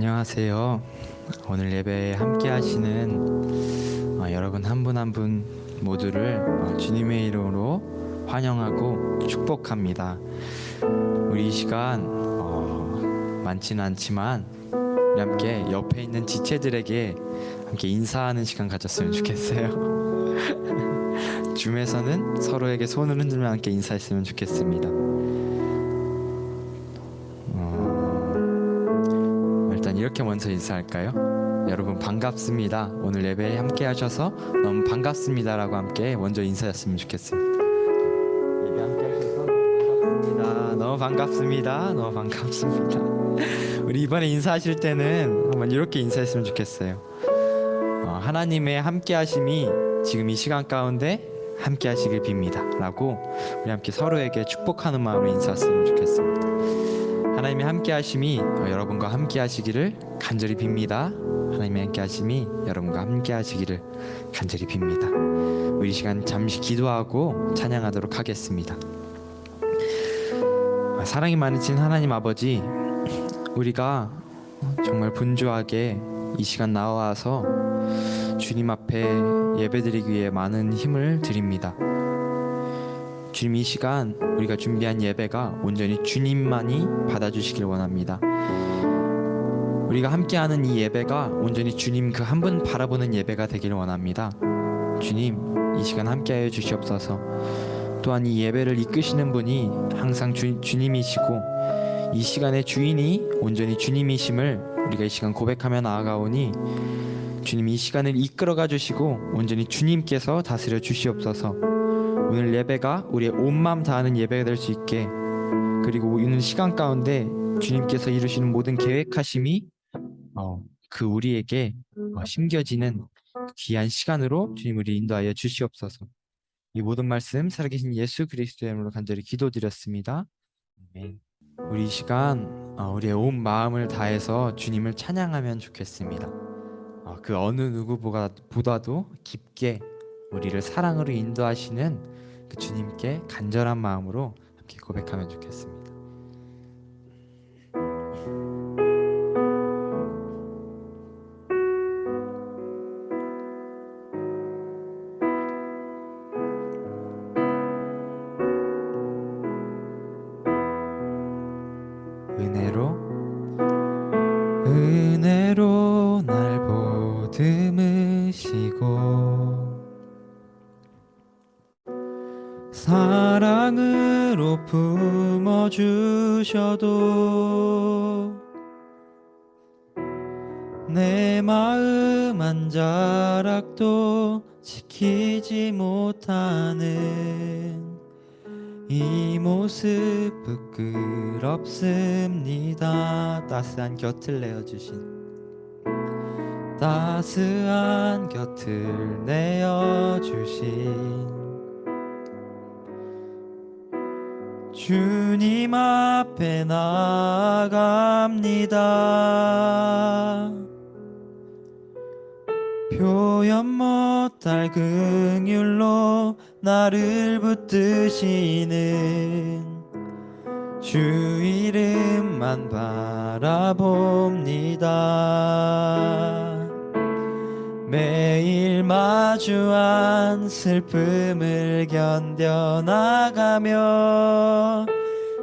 안녕하세요. 오늘 예배에 함께 하시는 여러분 한 분 한 분 모두를 주님의 이름으로 환영하고 축복합니다. 우리 이 시간 많지는 않지만 우리 함께 옆에 있는 지체들에게 함께 인사하는 시간 가졌으면 좋겠어요. 줌에서는 서로에게 손을 흔들며 함께 인사했으면 좋겠습니다. 일단 이렇게 먼저 인사할까요? 여러분 반갑습니다. 오늘 예배에 함께 하셔서 너무 반갑습니다라고 함께 먼저 인사했으면 좋겠습니다. 예배 함께 하셔서 너무 반갑습니다. 너무 반갑습니다. 우리 이번에 인사하실 때는 한번 이렇게 인사했으면 좋겠어요. 하나님의 함께 하심이 지금 이 시간 가운데 함께 하시길 빕니다 라고 우리 함께 서로에게 축복하는 마음으로 인사했으면 좋겠습니다. 하나님의 함께 하심이 여러분과 함께 하시기를 간절히 빕니다. 하나님의 함께 하심이 여러분과 함께 하시기를 간절히 빕니다. 우리 시간 잠시 기도하고 찬양하도록 하겠습니다. 사랑이 많으신 하나님 아버지, 우리가 정말 분주하게 이 시간 나와서 주님 앞에 예배드리기 위해 많은 힘을 드립니다. 주님, 이 시간 우리가 준비한 예배가 온전히 주님만이 받아주시길 원합니다. 우리가 함께하는 이 예배가 온전히 주님 그 한 분 바라보는 예배가 되길 원합니다. 주님, 이 시간 함께하여 주시옵소서. 또한 이 예배를 이끄시는 분이 항상 주님이시고 이 시간의 주인이 온전히 주님이심을 우리가 이 시간 고백하며 나아가오니 주님, 이 시간을 이끌어가 주시고 온전히 주님께서 다스려 주시옵소서. 오늘 예배가 우리의 온 마음 다하는 예배가 될 수 있게, 그리고 오늘 시간 가운데 주님께서 이루시는 모든 계획하심이 그 우리에게 심겨지는 귀한 시간으로 주님 우리 인도하여 주시옵소서. 이 모든 말씀 살아계신 예수 그리스도의 이름으로 간절히 기도드렸습니다. 아멘. 우리 이 시간 우리의 온 마음을 다해서 주님을 찬양하면 좋겠습니다. 그 어느 누구보다도 깊게 우리를 사랑으로 인도하시는 그 주님께 간절한 마음으로 함께 고백하면 좋겠습니다. 은혜로 날 보듬으시고 사랑으로 품어주셔도 내 마음 한 자락도 지키지 못하는 이 모습 부끄럽습니다. 따스한 곁을 내어주신 주님 앞에 나아갑니다. 표현 못할 긍휼로 나를 붙드시는 주 이름만 바라봅니다. 매일 마주한 슬픔을 견뎌나가며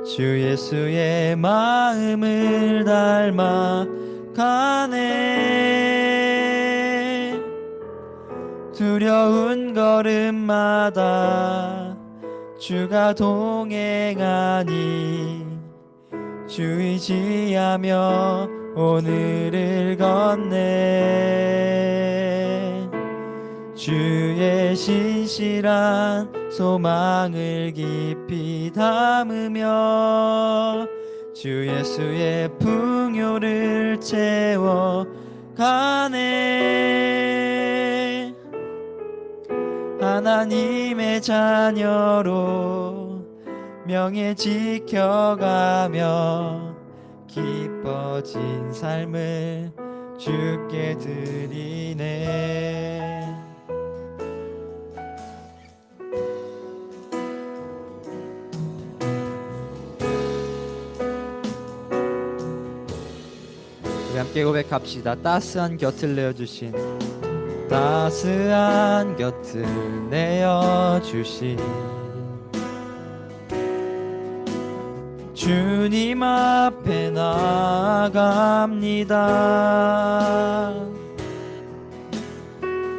주 예수의 마음을 닮아가네. 두려운 걸음마다 주가 동행하니 주 의지하며 오늘을 걷네. 주의 신실한 소망을 깊이 담으며 주 예수의 풍요를 채워가네. 하나님의 자녀로 명예 지켜가며 기뻐진 삶을 주께 드리네. 우리 함께 고백합시다. 따스한 곁을 내어주신, 따스한 곁을 내어주신 주님 앞에 나아갑니다.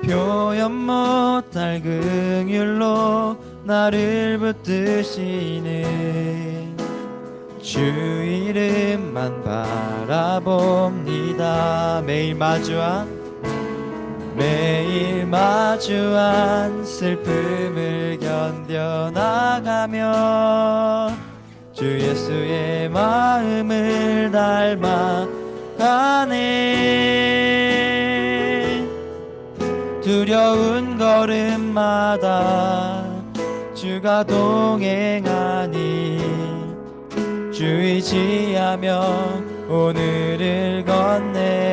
표현 못할 긍휼로 나를 붙드시는 주 이름만 바라봅니다. 매일 마주한 슬픔을 견뎌나가며 주 예수의 마음을 닮아가네. 두려운 걸음마다 주가 동행하니 주 의지하며 오늘을 걷네.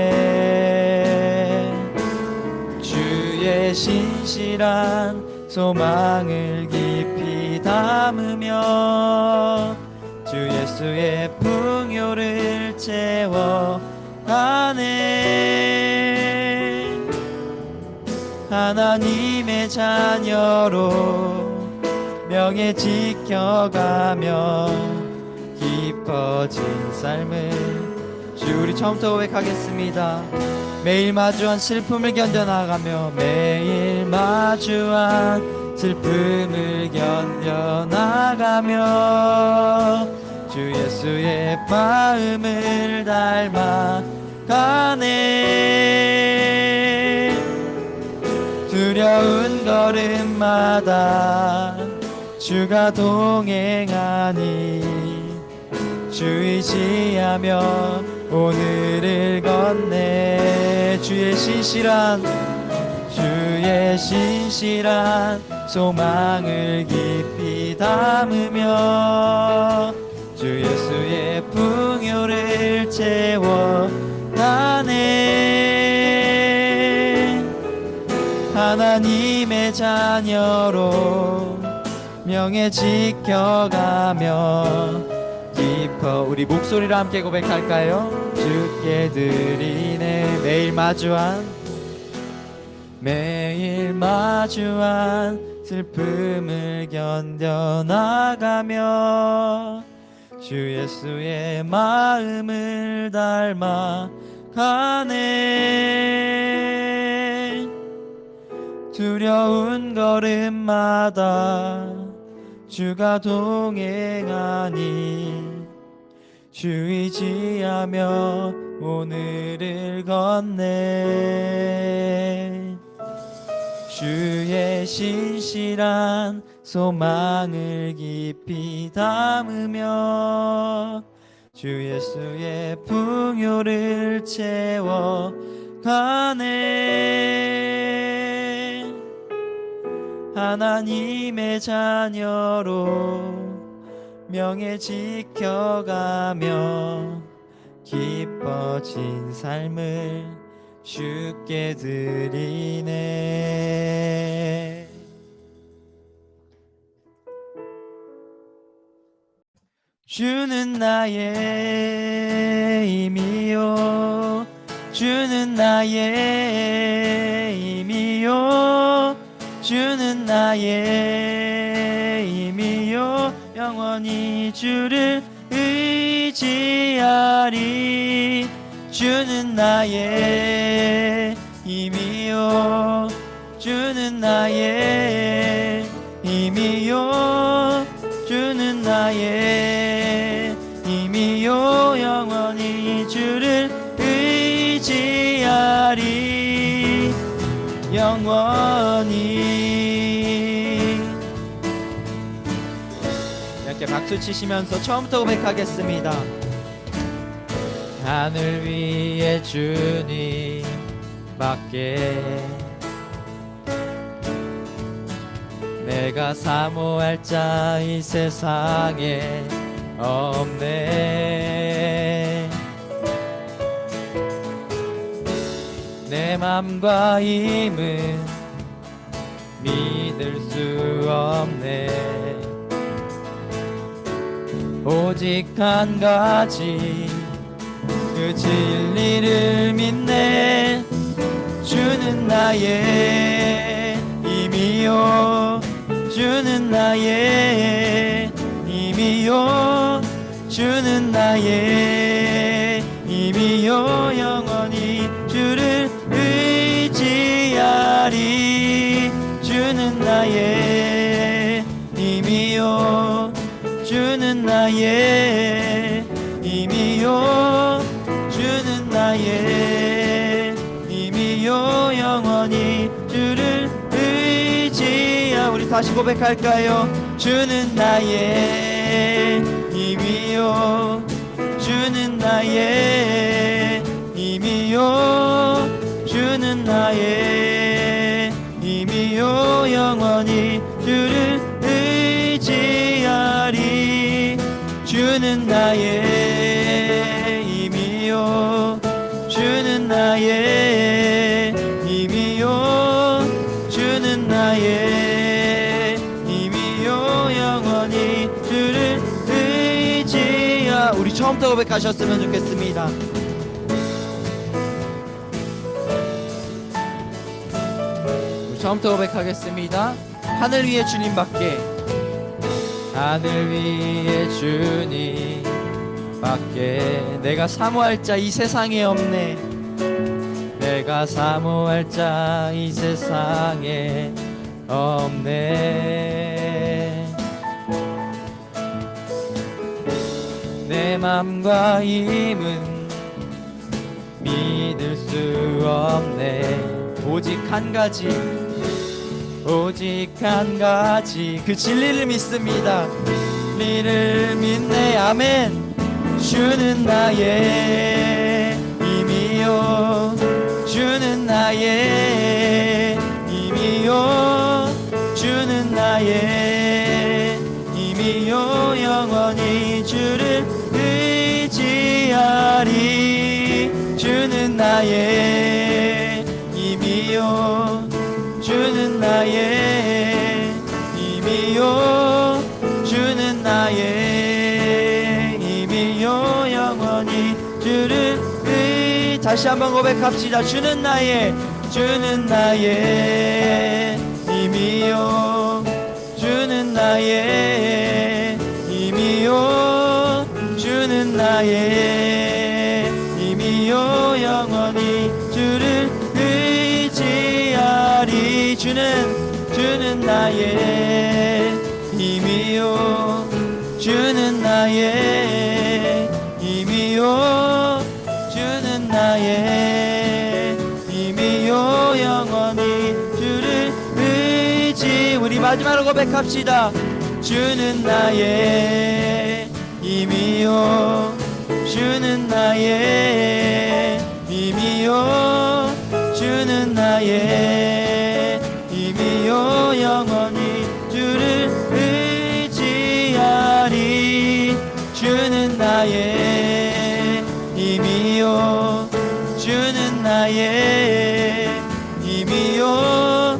주의 신실한 소망을 깊이 담으며 주 예수의 풍요를 채워가네. 하나님의 자녀로 명예 지켜가며 깊어진 삶을 주 우리 처음부터 고백하겠습니다. 매일 마주한 슬픔을 견뎌나가며 매일 마주한 슬픔을 견뎌나가며 주 예수의 마음을 닮아가네. 두려운 걸음마다 주가 동행하니 주 의지하며 오늘을 걷네. 주의 신실한 소망을 깊이 담으며 주 예수의 풍요를 채워가네. 하나님의 자녀로 명예 지켜가며 깊어 우리 목소리로 함께 고백할까요? 주께 드리네. 매일 마주한 슬픔을 견뎌나가며 주 예수의 마음을 닮아가네. 두려운 걸음마다 주가 동행하니 주 의지하며 오늘을 걷네. 주의 신실한 소망을 깊이 담으며 주 예수의 풍요를 채워가네. 하나님의 자녀로 명예 지켜가며 깊어진 삶을 주께 드리네. 주는 나의 힘이요, 주는 나의 힘이요, 주는 나의 힘이요, 영원히 주를 의지하리. 주는 나의 힘이요, 주는 나의 힘이요, 주는 나의 힘이요, 영원히 주를 의지하리. 영원히. 이렇게 박수 치시면서 처음부터 고백하겠습니다. 하늘 위에 주님밖에 내가 사모할 자 이 세상에 없네. 내 맘과 힘은 믿을 수 없네. 오직 한 가지, 그 그 진리를 믿네. 주는 나의 힘이요, 주는 나의 힘이요, 주는 나의 힘이요. 영원히 주를 의지하리. 주는 나의 힘이요, 주는 나의 힘이요, 주는 나의 힘이요. 영원히 주를 의지하. 우리 다시 고백할까요? 주는 나의 힘이요, 주는 나의 힘이요, 주는 나의 힘이요. 영원히 주를 의지하리. 주는 나의 힘이요, 주는 나의 힘이요, 주는 나의 힘이요. 영원히 주를 의지하. 우리 처음부터 고백하셨으면 좋겠습니다. 우리 처음부터 고백하겠습니다. 하늘 위에 주님밖에, 하늘 위에 주님밖에 내가 사모할 자 이 세상에 없네. 내가 사모할 자 이 세상에 없네. 내 맘과 힘은 믿을 수 없네. 오직 한 가지, 오직 한 가지, 그 진리를 믿습니다. 진리를 믿네. 아멘. 주는 나의 힘이요, 주는 나의 힘이요, 주는 나의 힘이요. 영원히 주를 의지하리. 주는 나의 힘이요, 주는 나의 힘이요, 주는 나의 힘이요. 영원히 주를 다시 한번 고백합시다. 주는 나의 힘이요, 주는 나의 힘이요, 주는 나의 힘이요. 영원히 주를 의지하리. 주는 나의 힘이요, 주는 나의 힘이요, 주는 나의 힘이요. 영원히 주를 의지. 우리 마지막으로 고백합시다. 주는 나의 힘이요, 주는 나의 힘이요, 주는 나의 힘이요. 영원히 주를 의지하리. 주는 나의 힘이요, 주는 나의 힘이요,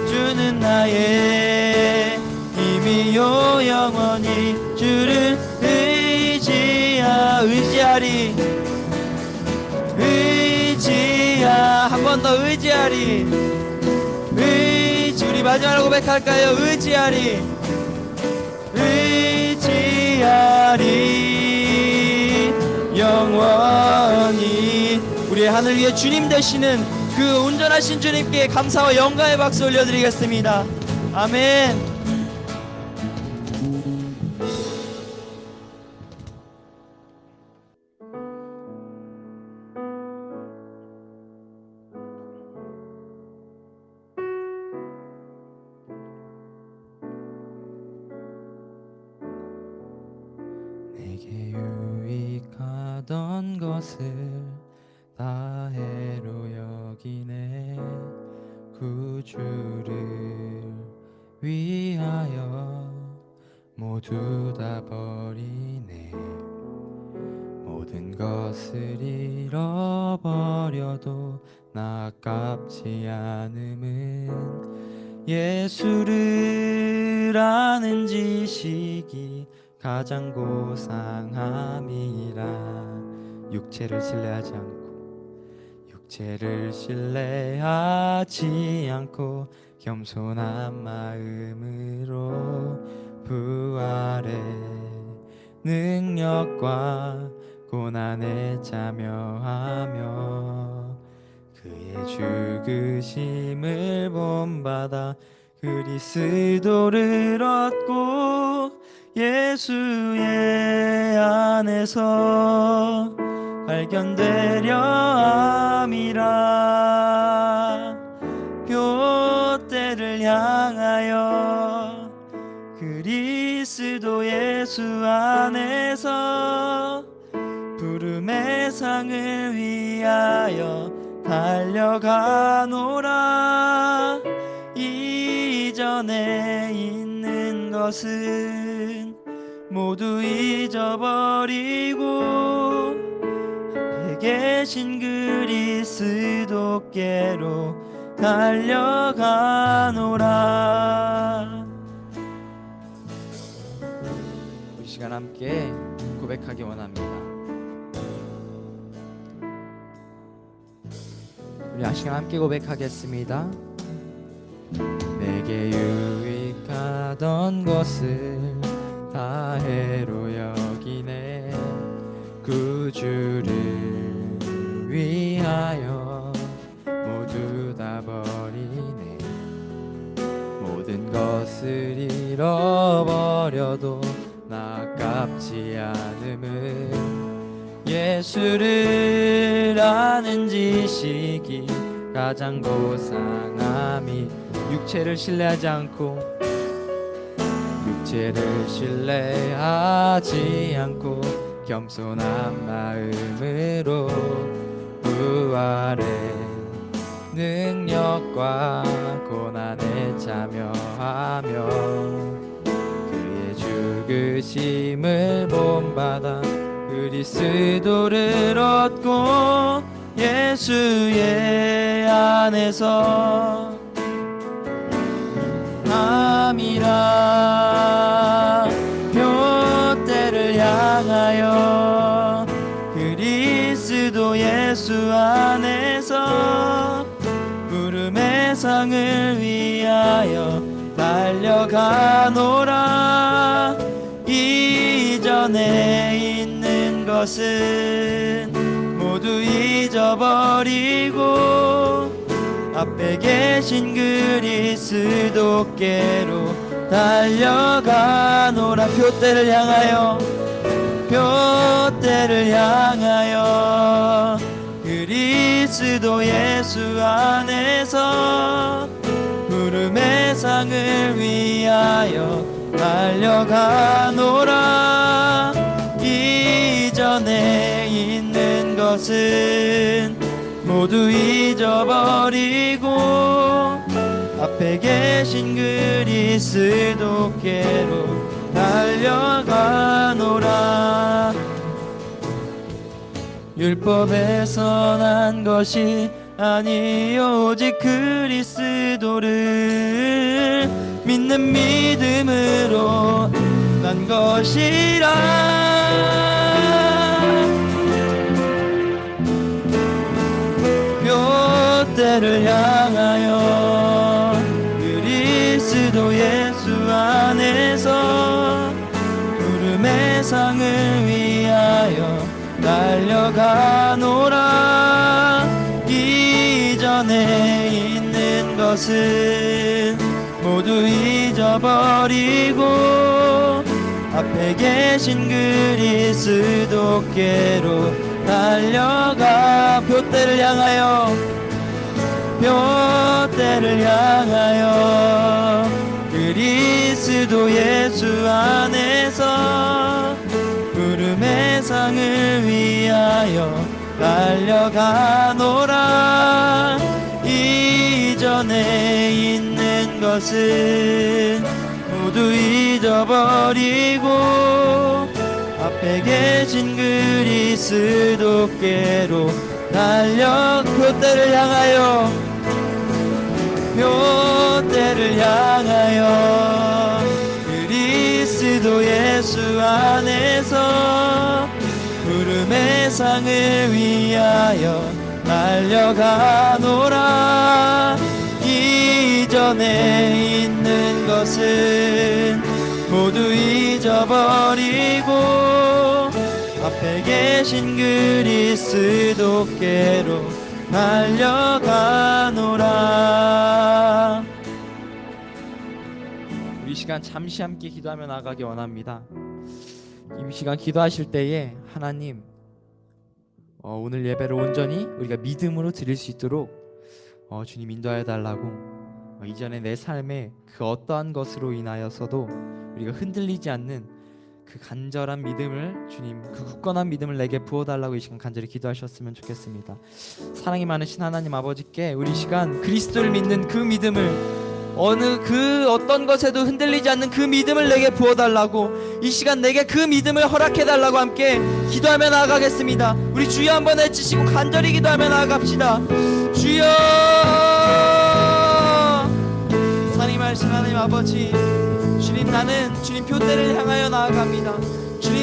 주는 나의 힘이요. 영원히 주를 의지하리. 한 번 더 의지하리. 우리 마지막으로 고백할까요? 의지하리. 영원히 우리의 하늘 위에 주님 되시는 그 온전하신 주님께 감사와 영광의 박수 올려드리겠습니다. 아멘. 내게 유익하던 것을 다 해로 여기네. 구주를 위하여 모두 다 버리네. 모든 것을 잃어버려도 나 아깝지 않음은 예수를 아는 지식이 가장 고상함이라. 육체를 신뢰하지 않고 육체를 신뢰하지 않고 겸손한 마음으로 부활의 능력과 고난에 참여하며 그의 죽으심을 본받아 그리스도를 얻고 예수의 안에서 발견되려 함이라. 표대를 향하여 그리스도 예수 안에서 부름의 상을 위하여 달려가노라. 이전에 있는 것은 모두 잊어버리고 앞에 계신 그리스도께로 달려가노라. 이 시간 함께 고백하기 원합니다. 우리 이 시간 함께 고백하겠습니다. 내게 유익하던 것을 다 해로 여기네. 구주를 위하여 모두 다 버리네. 모든 것을 잃어버려도 나 아깝지 않음을 예수를 아는 지식이 가장 고상함이. 육체를 신뢰하지 않고 육체를 신뢰하지 않고 겸손한 마음으로 부활의 능력과 고난에 참여하며 그의 죽으심을 본받아 그리스도를 얻고 예수의 안에서 함이라. 표대를 향하여 그리스도 예수 안에서 부름의 상을 위하여 달려가노라. 이전에 있는 것은 모두 잊어버리고 앞에 계신 그리스도께로 달려가노라. 표대를 향하여 표대를 향하여 그리스도 예수 안에서 부름의 상을 위하여 달려가노라. 이전에 있는 것은 모두 잊어버리고 앞에 계신 그리스도께로 달려가노라. 율법에서 난 것이 아니 오직 그리스도를 믿는 믿음으로 난 것이라. 표대를 향하여 그리스도 예수 안에서 부름의 상을 위하여 달려가노라. 이전에 있는 것은 모두 잊어버리고 앞에 계신 그리스도께로 달려가. 표대를 향하여 표대를 향하여 그리스도 예수 안에서 부름의 상을 위하여 달려가노라. 이전에 있는 것은 모두 잊어버리고 앞에 계신 그리스도께로 달려. 표대를 향하여 표대를 향하여 그리스도 예수 안에서 부름 구름의 상을 위하여 달려가노라. 이전에 있는 것은 모두 잊어버리고 앞에 계신 그리스도께로 달려가노라. 이 시간 잠시 함께 기도하며 나가기 원합니다. 이 시간 기도하실 때에 하나님, 오늘 예배를 온전히 우리가 믿음으로 드릴 수 있도록 주님 인도하여 달라고, 이전에 내 삶에 그 어떠한 것으로 인하여서도 우리가 흔들리지 않는 그 간절한 믿음을, 주님 그 굳건한 믿음을 내게 부어달라고 이 시간 간절히 기도하셨으면 좋겠습니다. 사랑이 많으신 하나님 아버지께 우리 시간 그리스도를 믿는 그 믿음을, 어떤 것에도 흔들리지 않는 그 믿음을 내게 부어달라고, 이 시간 내게 그 믿음을 허락해달라고 함께 기도하며 나아가겠습니다. 우리 주여 한번 외치시고 간절히 기도하며 나아갑시다. 주여. 사랑이 많으신 하나님 아버지, 주님, 나는 주님 표대를 향하여 나아갑니다.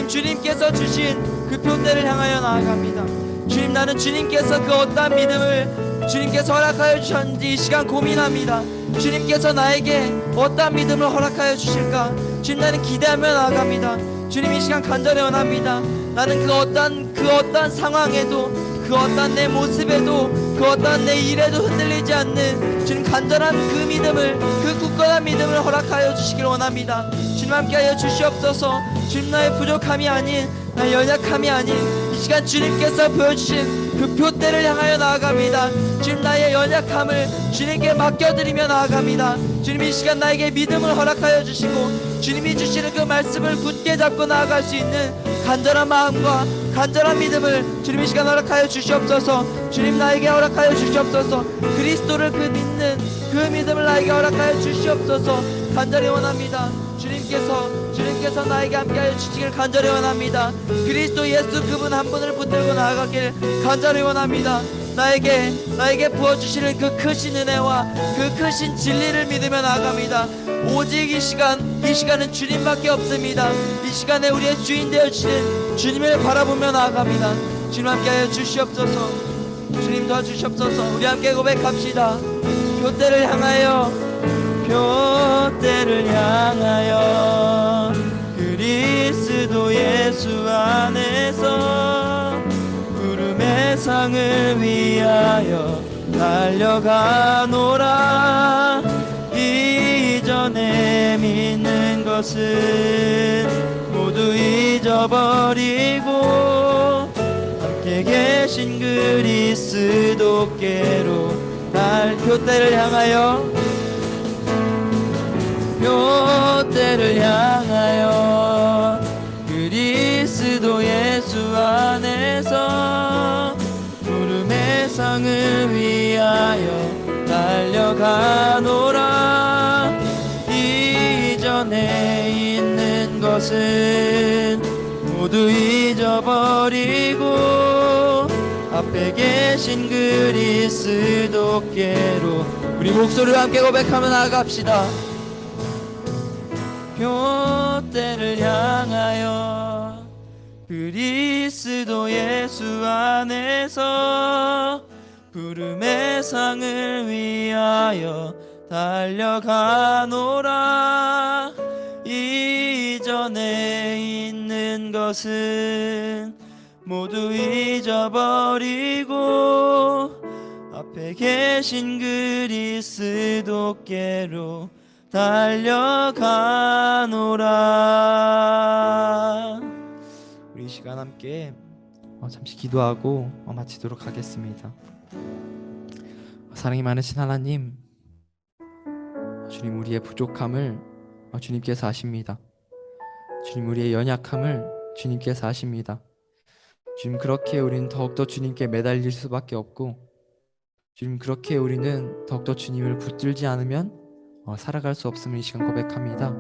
주님께서 주신 그 표대를 향하여 나아갑니다. 주님, 나는 주님께서 그 어떠한 믿음을 주님께서 허락하여 주셨는지 이 시간 고민합니다. 주님께서 나에게 어떠한 믿음을 허락하여 주실까? 주님, 나는 기대하며 나아갑니다. 주님, 이 시간 간절히 원합니다. 나는 그 어떠한 상황에도, 그 어떠한 내 모습에도, 그 어떠한 내 일에도 흔들리지 않는 주님 간절한 그 믿음을, 그 굳건한 믿음을 허락하여 주시길 원합니다. 주님, 함께하여 주시옵소서. 주님, 나의 부족함이 아닌, 나의 연약함이 아닌 이 시간 주님께서 보여주신 그 표대를 향하여 나아갑니다. 주님, 나의 연약함을 주님께 맡겨드리며 나아갑니다. 주님, 이 시간 나에게 믿음을 허락하여 주시고 주님이 주시는 그 말씀을 굳게 잡고 나아갈 수 있는 간절한 마음과 간절한 믿음을 주님 이 시간 허락하여 주시옵소서. 주님, 나에게 허락하여 주시옵소서. 그리스도를 믿는 그 믿음을 나에게 허락하여 주시옵소서. 간절히 원합니다. 주님께서 나에게 함께하여 주시길 간절히 원합니다. 그리스도 예수 그분 한 분을 붙들고 나아가길 간절히 원합니다. 나에게 부어주시는 그 크신 은혜와 그 크신 진리를 믿으며 나아갑니다. 오직 이 시간은 주님밖에 없습니다. 이 시간에 우리의 주인 되어주시는 주님을 바라보며 나아갑니다. 주님, 함께하여 주시옵소서. 주님, 도와주시옵소서. 우리 함께 고백합시다. 표대를 향하여 그리스도 예수 안에서 구름의 상을 위하여 달려가노라. 이전에 믿는 것은 모두 잊어버리고 함께 계신 그리스도께로 표대를 향하여 그리스도 예수 안에서 구름의 상을 위하여 달려가노라. 이전에 있는 것은 모두 잊어버리고 앞에 계신 그리스도께로 우리 목소리와 함께 고백하며 나아갑시다. 표대를 향하여 그리스도 예수 안에서 구름의 상을 위하여 달려가노라. 이전에 있는 것은 모두 잊어버리고 앞에 계신 그리스도께로 달려가노라. 우리 이 시간 함께 잠시 기도하고 마치도록 하겠습니다. 사랑이 많으신 하나님, 주님, 우리의 부족함을 주님께서 아십니다. 주님, 우리의 연약함을 주님께서 아십니다. 주님, 그렇게 우리는 더욱더 주님께 매달릴 수밖에 없고, 주님, 그렇게 우리는 더욱더 주님을 붙들지 않으면 살아갈 수 없음을 이 시간 고백합니다.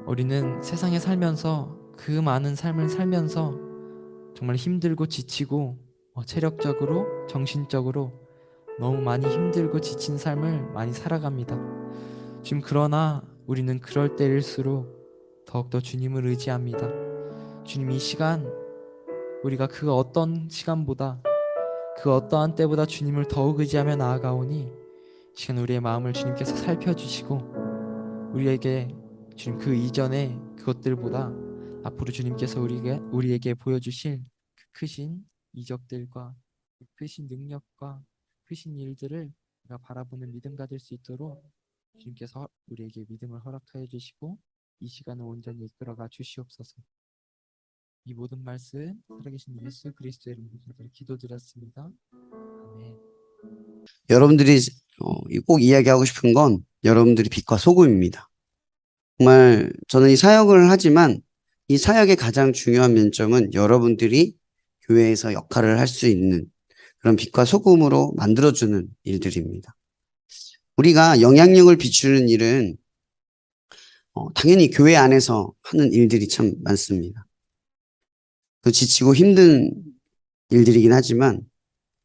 우리는 세상에 살면서, 그 많은 삶을 살면서 정말 힘들고 지치고 체력적으로, 정신적으로 너무 많이 힘들고 지친 삶을 많이 살아갑니다. 주님, 그러나 우리는 그럴 때일수록 더욱더 주님을 의지합니다. 주님, 이 시간 우리가 그 어떤 시간보다 그 어떠한 때보다 주님을 더욱 의지하며 나아가오니 시간 우리의 마음을 주님께서 살펴주시고 우리에게 주님 그 이전에 그것들보다 앞으로 주님께서 우리에게 보여주실 그 크신 이적들과 그 크신 능력과 크신 일들을 우리가 바라보는 믿음 가질 수 있도록 주님께서 우리에게 믿음을 허락하여 주시고 이 시간을 온전히 이끌어가 주시옵소서. 이 모든 말씀 살아계신 예수 그리스도의 이름으로 기도드렸습니다. 아멘. 여러분들이 꼭 이야기하고 싶은 건 여러분들이 빛과 소금입니다. 정말 저는 이 사역을 하지만 이 사역의 가장 중요한 면점은 여러분들이 교회에서 역할을 할 수 있는 그런 빛과 소금으로 만들어주는 일들입니다. 우리가 영향력을 비추는 일은 당연히 교회 안에서 하는 일들이 참 많습니다. 그 지치고 힘든 일들이긴 하지만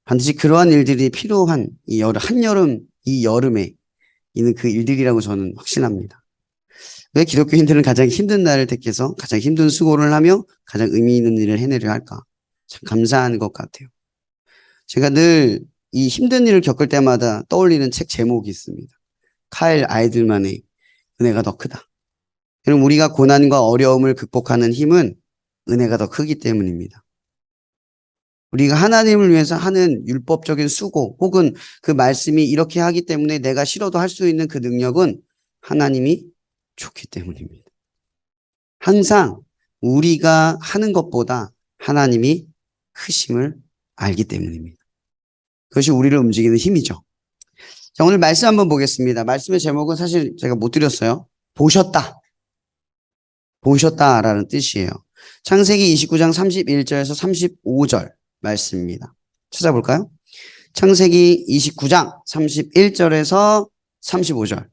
반드시 그러한 일들이 필요한 한여름, 이 여름에 있는 그 일들이라고 저는 확신합니다. 왜 기독교인들은 가장 힘든 날을 택해서 가장 힘든 수고를 하며 가장 의미 있는 일을 해내려 할까? 참 감사한 것 같아요. 제가 늘 이 힘든 일을 겪을 때마다 떠올리는 책 제목이 있습니다. 카일 아이들만의 은혜가 더 크다. 여러분, 우리가 고난과 어려움을 극복하는 힘은 은혜가 더 크기 때문입니다. 우리가 하나님을 위해서 하는 율법적인 수고 혹은 그 말씀이 이렇게 하기 때문에 내가 싫어도 할 수 있는 그 능력은 하나님이 좋기 때문입니다. 항상 우리가 하는 것보다 하나님이 크심을 알기 때문입니다. 그것이 우리를 움직이는 힘이죠. 자, 오늘 말씀 한번 보겠습니다. 말씀의 제목은 사실 제가 못 드렸어요. 보셨다. 보셨다라는 뜻이에요. 창세기 29장 31절에서 35절 말씀입니다. 찾아볼까요? 창세기 29장 31절에서 35절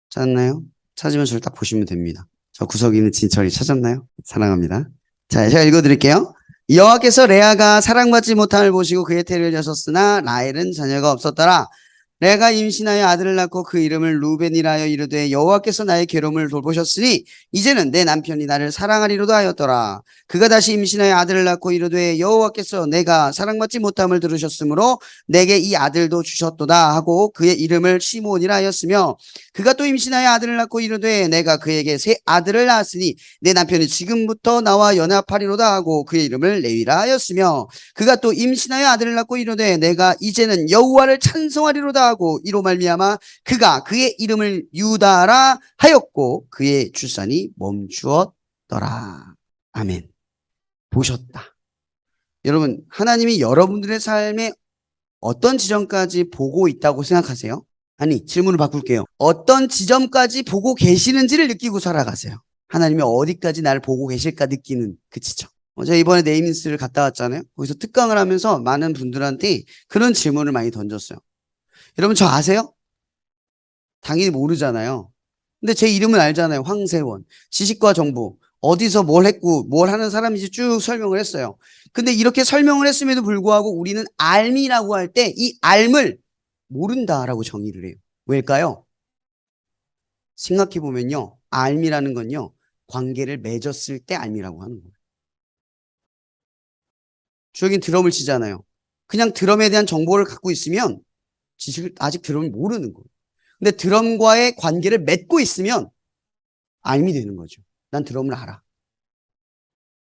찾았나요? 찾으면 저를 딱 보시면 됩니다. 저 구석이는 진철이 찾았나요? 사랑합니다. 자, 제가 읽어드릴게요. 여호와께서 레아가 사랑받지 못함을 보시고 그의 태를 여셨으나 라헬은 자녀가 없었더라. 레아가 임신하여 아들을 낳고 그 이름을 루벤이라 하여 이르되 여호와께서 나의 괴로움을 돌보셨으니 이제는 내 남편이 나를 사랑하리로다 하였더라. 그가 다시 임신하여 아들을 낳고 이르되 여호와께서 내가 사랑받지 못함을 들으셨으므로 내게 이 아들도 주셨도다 하고 그의 이름을 시몬이라 하였으며 그가 또 임신하여 아들을 낳고 이르되 내가 그에게 새 아들을 낳았으니 내 남편이 지금부터 나와 연합하리로다 하고 그의 이름을 레위라 하였으며 그가 또 임신하여 아들을 낳고 이르되 내가 이제는 여호와를 찬송하리로다 하고 이로 말미암아 그가 그의 이름을 유다라 하였고 그의 출산이 멈추었더라. 아멘. 보셨다. 여러분, 하나님이 여러분들의 삶에 어떤 지점까지 보고 있다고 생각하세요? 아니, 질문을 바꿀게요. 어떤 지점까지 보고 계시는지를 느끼고 살아가세요. 하나님이 어디까지 나를 보고 계실까 느끼는 그 지점. 제가 이번에 네이밍스를 갔다 왔잖아요. 거기서 특강을 하면서 많은 분들한테 그런 질문을 많이 던졌어요. 여러분, 저 아세요? 당연히 모르잖아요. 근데 제 이름은 알잖아요. 황세원. 지식과 정보. 어디서 뭘 했고 뭘 하는 사람인지 쭉 설명을 했어요. 근데 이렇게 설명을 했음에도 불구하고 우리는 알미라고 할 때 이 알을 모른다라고 정의를 해요. 왜일까요? 생각해보면요. 알미라는 건요. 관계를 맺었을 때 알미라고 하는 거예요. 주혁이는 드럼을 치잖아요. 그냥 드럼에 대한 정보를 갖고 있으면 지식을 아직 드럼을 모르는 거예요. 근데 드럼과의 관계를 맺고 있으면 알미 되는 거죠. 난 드럼을 알아.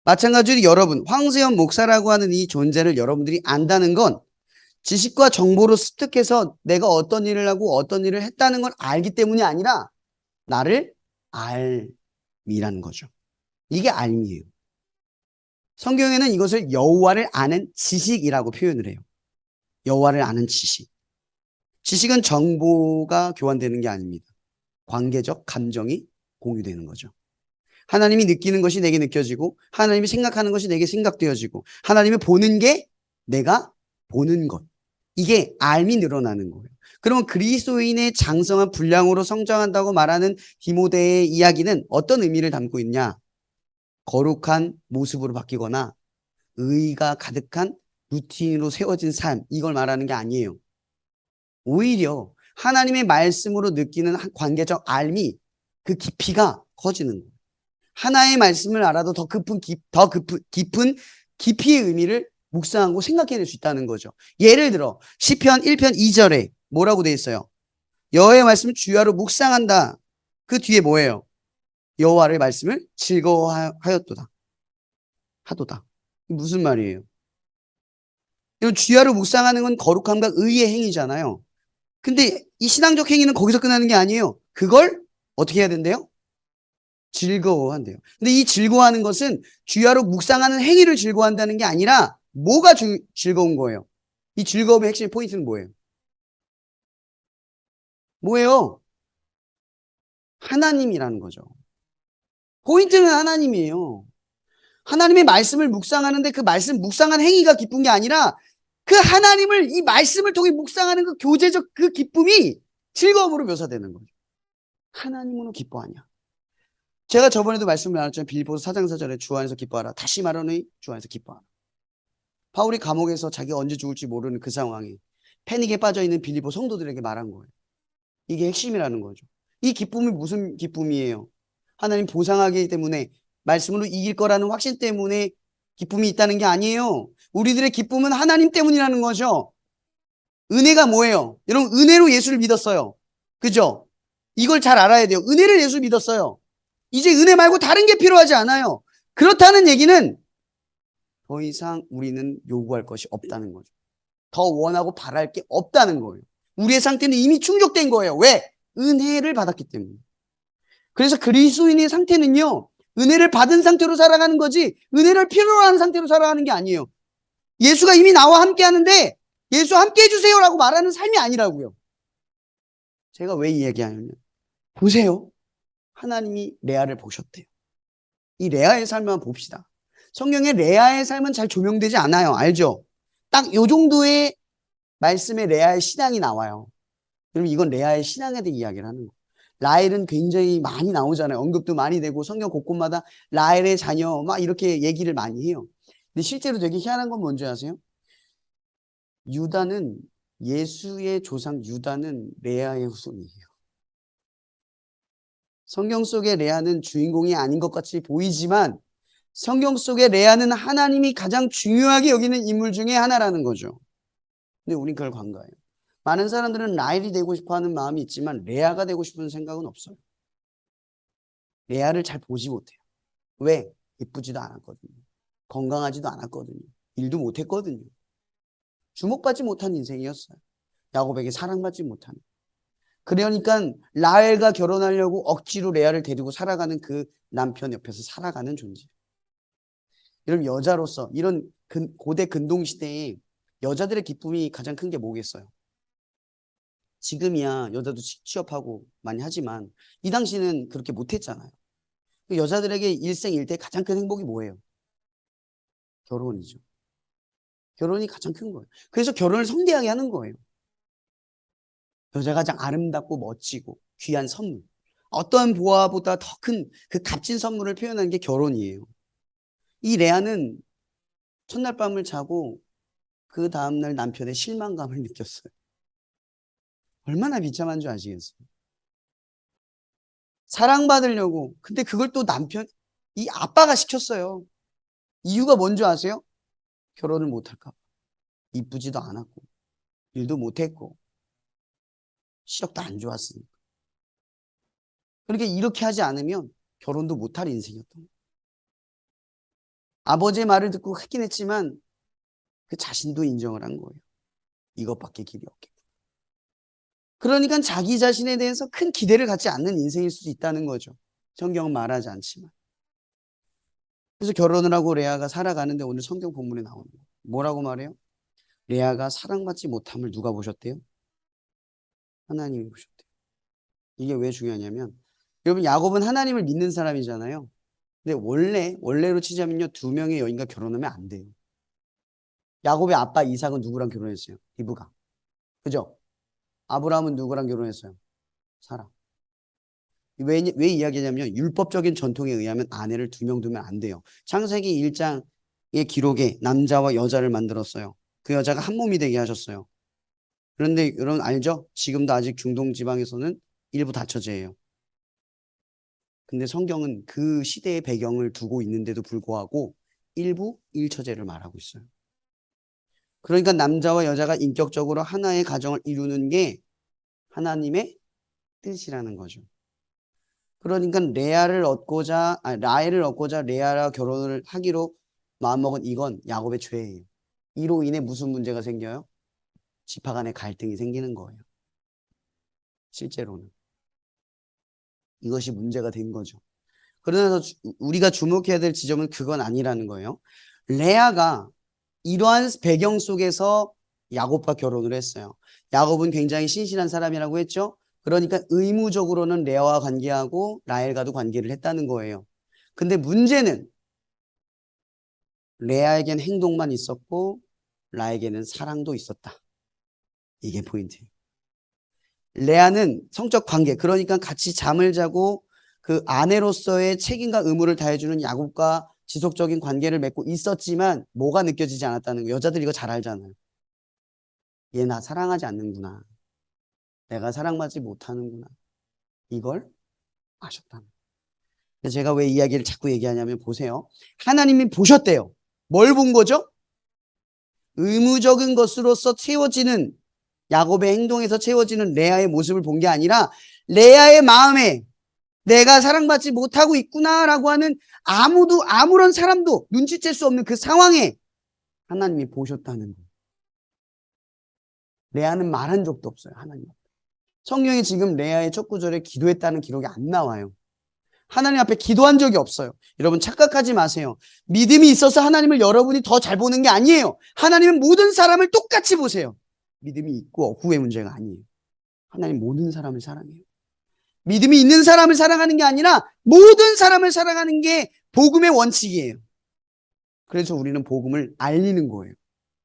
마찬가지로 여러분, 황세현 목사라고 하는 이 존재를 여러분들이 안다는 건 지식과 정보로 습득해서 내가 어떤 일을 하고 어떤 일을 했다는 걸 알기 때문이 아니라 나를 알미라는 거죠. 이게 알미예요. 성경에는 이것을 여호와를 아는 지식이라고 표현을 해요. 여호와를 아는 지식. 지식은 정보가 교환되는 게 아닙니다. 관계적 감정이 공유되는 거죠. 하나님이 느끼는 것이 내게 느껴지고 하나님이 생각하는 것이 내게 생각되어지고 하나님이 보는 게 내가 보는 것. 이게 알미 늘어나는 거예요. 그러면 그리스도인의 장성한 분량으로 성장한다고 말하는 디모데의 이야기는 어떤 의미를 담고 있냐? 거룩한 모습으로 바뀌거나 의가 가득한 루틴으로 세워진 삶, 이걸 말하는 게 아니에요. 오히려 하나님의 말씀으로 느끼는 관계적 알미, 그 깊이가 커지는 거예요. 하나의 말씀을 알아도 더 깊은 깊이의 의미를 묵상하고 생각해낼 수 있다는 거죠. 예를 들어 시편 1편 2절에 뭐라고 돼 있어요? 여호와의 말씀을 주야로 묵상한다. 그 뒤에 뭐예요? 여호와의 말씀을 즐거워하였도다. 하도다. 무슨 말이에요? 이런 주야로 묵상하는 건 거룩함과 의의 행위잖아요. 근데 이 신앙적 행위는 거기서 끝나는 게 아니에요. 그걸 어떻게 해야 된대요? 즐거워한대요. 근데 이 즐거워하는 것은 주야로 묵상하는 행위를 즐거워한다는 게 아니라 뭐가 즐거운 거예요? 이 즐거움의 핵심 포인트는 뭐예요? 뭐예요? 하나님이라는 거죠. 포인트는 하나님이에요. 하나님의 말씀을 묵상하는데 그 말씀 묵상한 행위가 기쁜 게 아니라 그 하나님을 이 말씀을 통해 묵상하는 그 교제적 그 기쁨이 즐거움으로 묘사되는 거죠. 하나님으로 기뻐하냐. 제가 저번에도 말씀을 나눴잖아요. 빌립보서 4장 4절에 주 안에서 기뻐하라. 다시 말하노니 주 안에서 기뻐하라. 바울이 감옥에서 자기가 언제 죽을지 모르는 그 상황에 패닉에 빠져있는 빌립보 성도들에게 말한 거예요. 이게 핵심이라는 거죠. 이 기쁨이 무슨 기쁨이에요? 하나님 보상하기 때문에 말씀으로 이길 거라는 확신 때문에 기쁨이 있다는 게 아니에요. 우리들의 기쁨은 하나님 때문이라는 거죠. 은혜가 뭐예요? 여러분 은혜로 예수를 믿었어요. 그죠? 이걸 잘 알아야 돼요. 은혜를 예수 믿었어요. 이제 은혜 말고 다른 게 필요하지 않아요. 그렇다는 얘기는 더 이상 우리는 요구할 것이 없다는 거죠. 더 원하고 바랄 게 없다는 거예요. 우리의 상태는 이미 충족된 거예요. 왜? 은혜를 받았기 때문에. 그래서 그리스도인의 상태는요, 은혜를 받은 상태로 살아가는 거지 은혜를 필요로 하는 상태로 살아가는 게 아니에요. 예수가 이미 나와 함께 하는데 예수 함께 해주세요라고 말하는 삶이 아니라고요. 제가 왜 이 얘기하냐면 보세요. 하나님이 레아를 보셨대요. 이 레아의 삶만 봅시다. 성경에 레아의 삶은 잘 조명되지 않아요. 알죠? 딱 요 정도의 말씀에 레아의 신앙이 나와요. 여러분 이건 레아의 신앙에 대해 이야기를 하는 거예요. 라헬은 굉장히 많이 나오잖아요. 언급도 많이 되고 성경 곳곳마다 라헬의 자녀 막 이렇게 얘기를 많이 해요. 근데 실제로 되게 희한한 건 뭔지 아세요? 유다는 예수의 조상 유다는 레아의 후손이에요. 성경 속의 레아는 주인공이 아닌 것 같이 보이지만 성경 속의 레아는 하나님이 가장 중요하게 여기는 인물 중에 하나라는 거죠. 근데 우린 그걸 간과해요. 많은 사람들은 라헬이 되고 싶어하는 마음이 있지만 레아가 되고 싶은 생각은 없어요. 레아를 잘 보지 못해요. 왜? 예쁘지도 않았거든요. 건강하지도 않았거든요. 일도 못했거든요. 주목받지 못한 인생이었어요. 야곱에게 사랑받지 못하는. 그러니까 라헬과 결혼하려고 억지로 레아를 데리고 살아가는 그 남편 옆에서 살아가는 존재. 여러분 여자로서 이런 고대 근동시대에 여자들의 기쁨이 가장 큰 게 뭐겠어요? 지금이야 여자도 취업하고 많이 하지만 이 당시는 그렇게 못했잖아요. 여자들에게 일생일대 가장 큰 행복이 뭐예요? 결혼이죠. 결혼이 가장 큰 거예요. 그래서 결혼을 성대하게 하는 거예요. 여자가 가장 아름답고 멋지고 귀한 선물. 어떠한 보화보다 더 큰 그 값진 선물을 표현하는 게 결혼이에요. 이 레아는 첫날 밤을 자고 그 다음날 남편의 실망감을 느꼈어요. 얼마나 비참한 줄 아시겠어요? 사랑받으려고. 근데 그걸 또 이 아빠가 시켰어요. 이유가 뭔지 아세요? 결혼을 못할까 봐. 이쁘지도 않았고, 일도 못했고, 시력도 안 좋았으니까. 그러니까 이렇게 하지 않으면 결혼도 못할 인생이었던 거예요. 아버지의 말을 듣고 하긴 했지만 그 자신도 인정을 한 거예요. 이것밖에 길이 없겠다. 그러니까 자기 자신에 대해서 큰 기대를 갖지 않는 인생일 수도 있다는 거죠. 성경은 말하지 않지만. 그래서 결혼을 하고 레아가 살아가는데 오늘 성경 본문에 나오는 거예요. 뭐라고 말해요? 레아가 사랑받지 못함을 누가 보셨대요? 하나님이 보셨대요. 이게 왜 중요하냐면 여러분 야곱은 하나님을 믿는 사람이잖아요. 근데 원래로 치자면요 2명의 여인과 결혼하면 안 돼요. 야곱의 아빠 이삭은 누구랑 결혼했어요? 리브가. 그죠? 아브라함은 누구랑 결혼했어요? 사라. 왜 이야기하냐면 율법적인 전통에 의하면 아내를 2명 두면 안 돼요. 창세기 1장의 기록에 남자와 여자를 만들었어요. 그 여자가 한 몸이 되게 하셨어요. 그런데 여러분 알죠? 지금도 아직 중동 지방에서는 일부 다처제예요. 근데 성경은 그 시대의 배경을 두고 있는데도 불구하고 일부 일처제를 말하고 있어요. 그러니까 남자와 여자가 인격적으로 하나의 가정을 이루는 게 하나님의 뜻이라는 거죠. 그러니까 라헬을 얻고자 레아와 결혼을 하기로 마음먹은 이건 야곱의 죄예요. 이로 인해 무슨 문제가 생겨요? 지파 간의 갈등이 생기는 거예요. 실제로는. 이것이 문제가 된 거죠. 그러나 우리가 주목해야 될 지점은 그건 아니라는 거예요. 레아가 이러한 배경 속에서 야곱과 결혼을 했어요. 야곱은 굉장히 신실한 사람이라고 했죠. 그러니까 의무적으로는 레아와 관계하고 라헬과도 관계를 했다는 거예요. 근데 문제는 레아에겐 행동만 있었고 라에게는 사랑도 있었다. 이게 포인트예요. 레아는 성적 관계, 그러니까 같이 잠을 자고 그 아내로서의 책임과 의무를 다해주는 야곱과 지속적인 관계를 맺고 있었지만 뭐가 느껴지지 않았다는 거예요. 여자들 이거 잘 알잖아요. 얘 나 사랑하지 않는구나. 내가 사랑받지 못하는구나. 이걸 아셨다는 거예요. 제가 왜 이야기를 자꾸 얘기하냐면 보세요. 하나님이 보셨대요. 뭘 본 거죠? 의무적인 것으로서 채워지는 야곱의 행동에서 채워지는 레아의 모습을 본 게 아니라 레아의 마음에 내가 사랑받지 못하고 있구나라고 하는 아무런 사람도 눈치챌 수 없는 그 상황에 하나님이 보셨다는 거예요. 레아는 말한 적도 없어요. 하나님. 성경에 지금 레아의 첫 구절에 기도했다는 기록이 안 나와요. 하나님 앞에 기도한 적이 없어요. 여러분 착각하지 마세요. 믿음이 있어서 하나님을 여러분이 더 잘 보는 게 아니에요. 하나님은 모든 사람을 똑같이 보세요. 믿음이 있고 없고의 문제가 아니에요. 하나님 모든 사람을 사랑해요. 믿음이 있는 사람을 사랑하는 게 아니라 모든 사람을 사랑하는 게 복음의 원칙이에요. 그래서 우리는 복음을 알리는 거예요.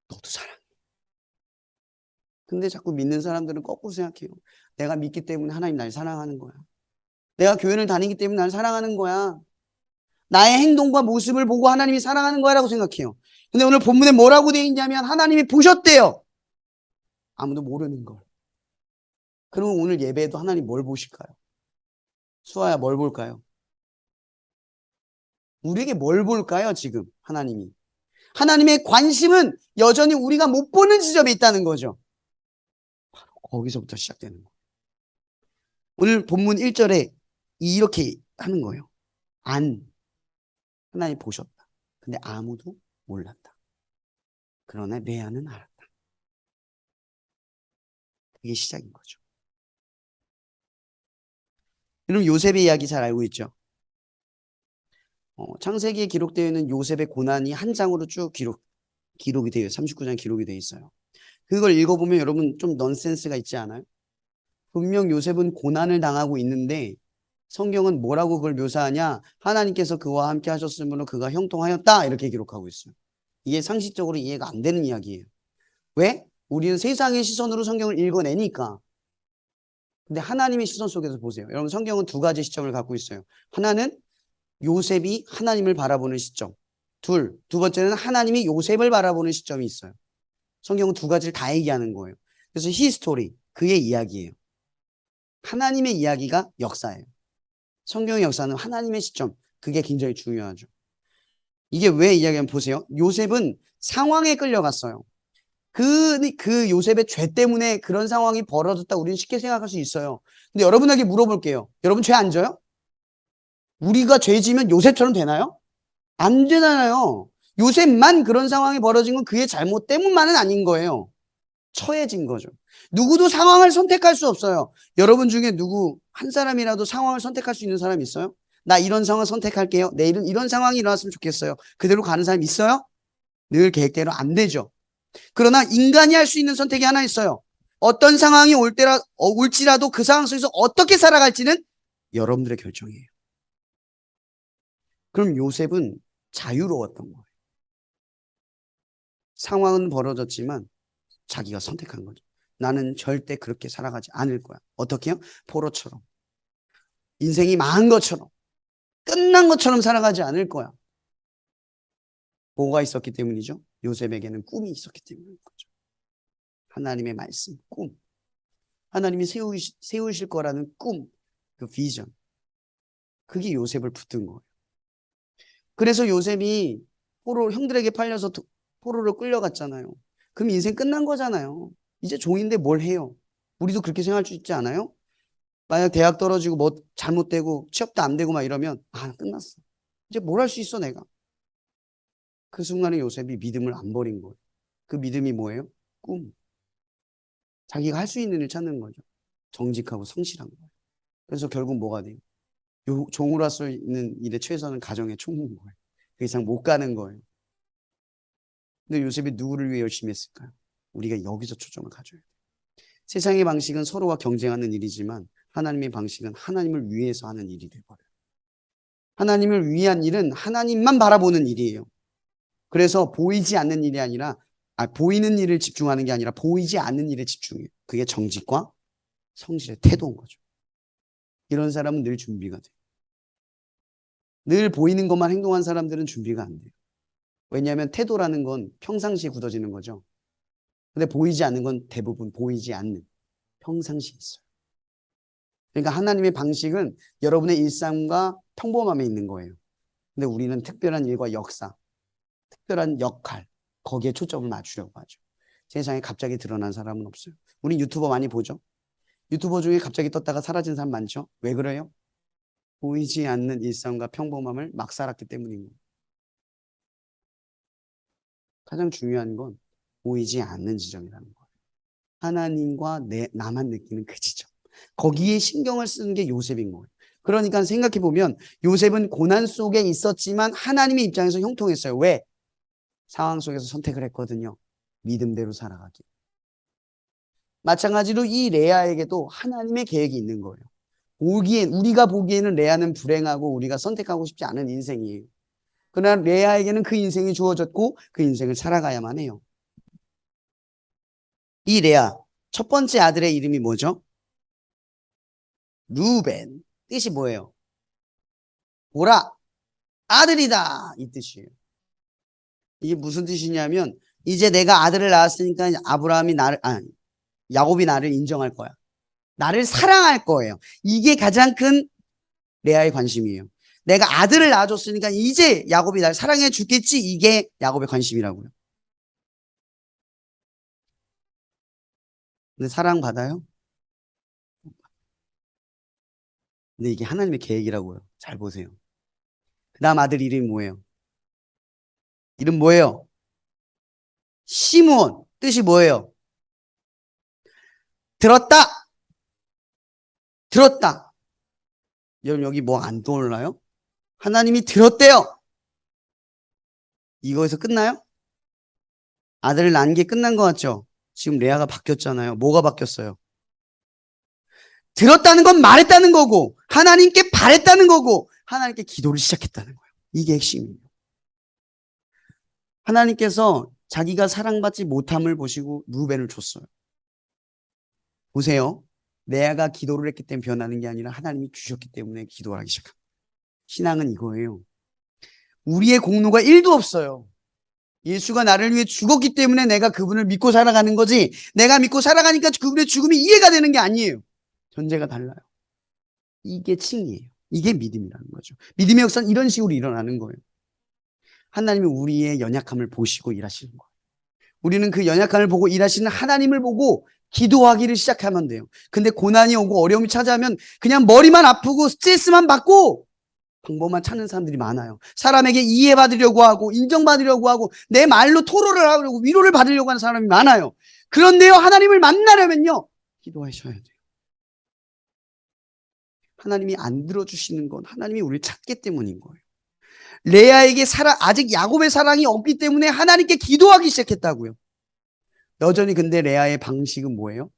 너도 사랑해. 근데 자꾸 믿는 사람들은 거꾸로 생각해요. 내가 믿기 때문에 하나님 날 사랑하는 거야. 내가 교회를 다니기 때문에 날 사랑하는 거야. 나의 행동과 모습을 보고 하나님이 사랑하는 거야라고 생각해요. 근데 오늘 본문에 뭐라고 되어 있냐면 하나님이 보셨대요. 아무도 모르는 걸. 그러면 오늘 예배에도 하나님 뭘 보실까요? 수아야 뭘 볼까요? 우리에게 뭘 볼까요? 지금 하나님이. 하나님의 관심은 여전히 우리가 못 보는 지점에 있다는 거죠. 바로 거기서부터 시작되는 거예요. 오늘 본문 1절에 이렇게 하는 거예요. 하나님 보셨다. 근데 아무도 몰랐다. 그러나 레아는 알았다. 그게 시작인 거죠. 여러분 요셉의 이야기 잘 알고 있죠? 창세기에 기록되어 있는 요셉의 고난이 한 장으로 쭉 기록이 되어요. 39장 기록이 되어 있어요. 그걸 읽어보면 여러분 좀 넌센스가 있지 않아요? 분명 요셉은 고난을 당하고 있는데 성경은 뭐라고 그걸 묘사하냐? 하나님께서 그와 함께 하셨으므로 그가 형통하였다 이렇게 기록하고 있어요. 이게 상식적으로 이해가 안 되는 이야기예요. 왜? 우리는 세상의 시선으로 성경을 읽어내니까. 근데 하나님의 시선 속에서 보세요. 여러분 성경은 두 가지 시점을 갖고 있어요. 하나는 요셉이 하나님을 바라보는 시점. 두 번째는 하나님이 요셉을 바라보는 시점이 있어요. 성경은 두 가지를 다 얘기하는 거예요. 그래서 히스토리, 그의 이야기예요. 하나님의 이야기가 역사예요. 성경의 역사는 하나님의 시점, 그게 굉장히 중요하죠. 이게 왜 이야기하면 보세요. 요셉은 상황에 끌려갔어요. 그 요셉의 죄 때문에 그런 상황이 벌어졌다 우리는 쉽게 생각할 수 있어요. 근데 여러분에게 물어볼게요. 여러분 죄 안 져요? 우리가 죄 지면 요셉처럼 되나요? 안 되잖아요. 요셉만 그런 상황이 벌어진 건 그의 잘못 때문만은 아닌 거예요. 처해진 거죠. 누구도 상황을 선택할 수 없어요. 여러분 중에 누구 한 사람이라도 상황을 선택할 수 있는 사람 있어요? 나 이런 상황 선택할게요. 내일은 이런 상황이 일어났으면 좋겠어요. 그대로 가는 사람 있어요? 늘 계획대로 안 되죠. 그러나 인간이 할 수 있는 선택이 하나 있어요. 어떤 상황이 올지라도 그 상황 속에서 어떻게 살아갈지는 여러분들의 결정이에요. 그럼 요셉은 자유로웠던 거예요. 상황은 벌어졌지만 자기가 선택한 거죠. 나는 절대 그렇게 살아가지 않을 거야. 어떻게요? 포로처럼. 인생이 망한 것처럼. 끝난 것처럼 살아가지 않을 거야. 뭐가 있었기 때문이죠? 요셉에게는 꿈이 있었기 때문인 거죠. 하나님의 말씀, 꿈. 하나님이 세우실 거라는 꿈, 그 비전. 그게 요셉을 붙든 거예요. 그래서 요셉이 형들에게 팔려서 포로로 끌려갔잖아요. 그럼 인생 끝난 거잖아요. 이제 종인데 뭘 해요? 우리도 그렇게 생각할 수 있지 않아요? 만약 대학 떨어지고 뭐 잘못되고 취업도 안 되고 막 이러면 끝났어. 이제 뭘 할 수 있어 내가. 그 순간에 요셉이 믿음을 안 버린 거예요. 그 믿음이 뭐예요? 꿈. 자기가 할 수 있는 일 찾는 거죠. 정직하고 성실한 거예요. 그래서 결국 뭐가 돼요? 종으로 할 수 있는 일의 최선은 가정에 총무인 거예요. 그 이상 못 가는 거예요. 근데 요셉이 누구를 위해 열심히 했을까요? 우리가 여기서 초점을 가져야 돼요. 세상의 방식은 서로가 경쟁하는 일이지만 하나님의 방식은 하나님을 위해서 하는 일이 되어버려요. 하나님을 위한 일은 하나님만 바라보는 일이에요. 그래서 보이지 않는 일이 아니라 보이는 일을 집중하는 게 아니라 보이지 않는 일에 집중해요. 그게 정직과 성실의 태도인 거죠. 이런 사람은 늘 준비가 돼요. 늘 보이는 것만 행동한 사람들은 준비가 안 돼요. 왜냐하면 태도라는 건 평상시에 굳어지는 거죠. 근데 보이지 않는 건 대부분 보이지 않는 평상시에 있어요. 그러니까 하나님의 방식은 여러분의 일상과 평범함에 있는 거예요. 근데 우리는 특별한 일과 역사, 특별한 역할, 거기에 초점을 맞추려고 하죠. 세상에 갑자기 드러난 사람은 없어요. 우리 유튜버 많이 보죠? 유튜버 중에 갑자기 떴다가 사라진 사람 많죠? 왜 그래요? 보이지 않는 일상과 평범함을 막 살았기 때문인 거예요. 가장 중요한 건 보이지 않는 지점이라는 거예요. 하나님과 나만 느끼는 그 지점. 거기에 신경을 쓰는 게 요셉인 거예요. 그러니까 생각해보면 요셉은 고난 속에 있었지만 하나님의 입장에서 형통했어요. 왜? 상황 속에서 선택을 했거든요. 믿음대로 살아가기. 마찬가지로 이 레아에게도 하나님의 계획이 있는 거예요. 우리가 보기에는 레아는 불행하고 우리가 선택하고 싶지 않은 인생이에요. 그러나 레아에게는 그 인생이 주어졌고 그 인생을 살아가야만 해요. 이 레아, 첫 번째 아들의 이름이 뭐죠? 루벤. 뜻이 뭐예요? 보라, 아들이다. 이 뜻이에요. 이게 무슨 뜻이냐면 이제 내가 아들을 낳았으니까 야곱이 나를 인정할 거야. 나를 사랑할 거예요. 이게 가장 큰 레아의 관심이에요. 내가 아들을 낳아줬으니까 이제 야곱이 날 사랑해 주겠지. 이게 야곱의 관심이라고요. 근데 사랑받아요? 근데 이게 하나님의 계획이라고요. 잘 보세요. 그 다음 아들 이름이 뭐예요? 이름 뭐예요? 시므온. 뜻이 뭐예요? 들었다. 들었다. 여러분 여기 뭐 안 떠올라요? 하나님이 들었대요. 이거에서 끝나요? 아들을 낳은 게 끝난 것 같죠? 지금 레아가 바뀌었잖아요. 뭐가 바뀌었어요? 들었다는 건 말했다는 거고 하나님께 바랬다는 거고 하나님께 기도를 시작했다는 거예요. 이게 핵심이에요. 하나님께서 자기가 사랑받지 못함을 보시고 루벤을 줬어요. 보세요. 레아가 기도를 했기 때문에 변하는 게 아니라 하나님이 주셨기 때문에 기도를 하기 시작합니다. 신앙은 이거예요. 우리의 공로가 1도 없어요. 예수가 나를 위해 죽었기 때문에 내가 그분을 믿고 살아가는 거지 내가 믿고 살아가니까 그분의 죽음이 이해가 되는 게 아니에요. 전제가 달라요. 이게 칭이에요. 이게 믿음이라는 거죠. 믿음의 역사는 이런 식으로 일어나는 거예요. 하나님이 우리의 연약함을 보시고 일하시는 거예요. 우리는 그 연약함을 보고 일하시는 하나님을 보고 기도하기를 시작하면 돼요. 근데 고난이 오고 어려움이 찾아오면 그냥 머리만 아프고 스트레스만 받고 방법만 찾는 사람들이 많아요. 사람에게 이해받으려고 하고 인정받으려고 하고 내 말로 토로를 하려고 위로를 받으려고 하는 사람이 많아요. 그런데요, 하나님을 만나려면요, 기도하셔야 돼요. 하나님이 안 들어주시는 건 하나님이 우리를 찾기 때문인 거예요. 레아에게 아직 야곱의 사랑이 없기 때문에 하나님께 기도하기 시작했다고요. 여전히 근데 레아의 방식은 뭐예요?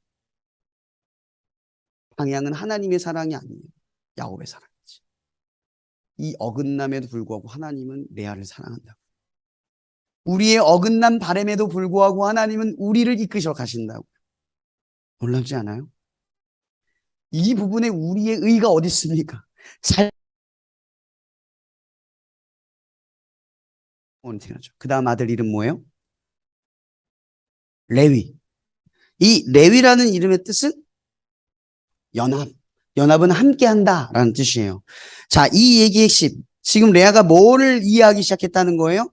방향은 하나님의 사랑이 아니에요. 야곱의 사랑이지. 이 어긋남에도 불구하고 하나님은 레아를 사랑한다고. 우리의 어긋난 바람에도 불구하고 하나님은 우리를 이끄셔 가신다고. 놀랍지 않아요? 이 부분에 우리의 의가 어디 있습니까? 그 다음 아들 이름 뭐예요? 레위. 이 레위라는 이름의 뜻은 연합. 연합은 함께한다 라는 뜻이에요. 자, 이 얘기의 핵심. 지금 레아가 뭐를 이해하기 시작했다는 거예요?